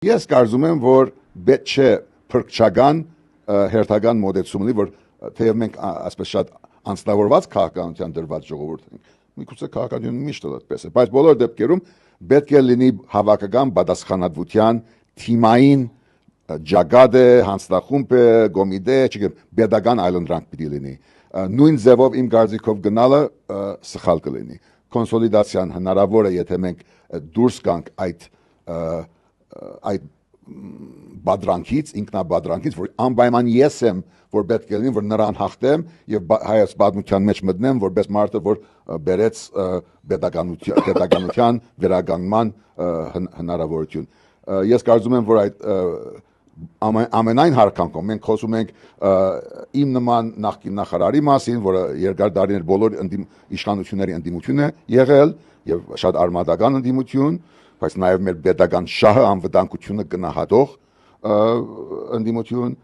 Ես կարծում եմ, որ պետք չէ փրկչական հերթական մոդեցում լինի, որ թեև մենք այսպես շատ անձնավորված քաղաքականության դրված ժողովուրդ ենք, միգուցե քաղաքականությունը միշտ այդպես է, բայց բոլոր դեպքերում պետք է լինի հավաքական պատասխանատվության թիմային ջագադ է, հանձնախումբ է, կոմիտե, չգիտեմ, pedagogan այլընտրանք պիտի լինի։ Նույն ձևով իմ կարծիքով գնալը սխալ կլինի։ Կոնսոլիդացիան հնարավոր է, եթե մենք դուրս գանք այդ բادرանքից, ինքնաբادرանքից, որ անպայման ես եմ, որ պետք է լինի, որ նրան հաղթեմ եւ հայոց պատմության մեջ մտնեմ, որպես մարդը, որ բերեց pedagoganության վերագանման հնարավորություն։ Ես կարծում եմ, որ այդ ամենայն հարկանքով մենք խոսում ենք իմ նման նախկին նախարարի մասին, որը երկար տարիներ բոլոր իշխանությունների ընդդիմություն է եղել եւ շատ արմատական ընդդիմություն, բայց նաեւ մեր pedagogan շահը անվտանգությունը գնահատող ընդդիմություն,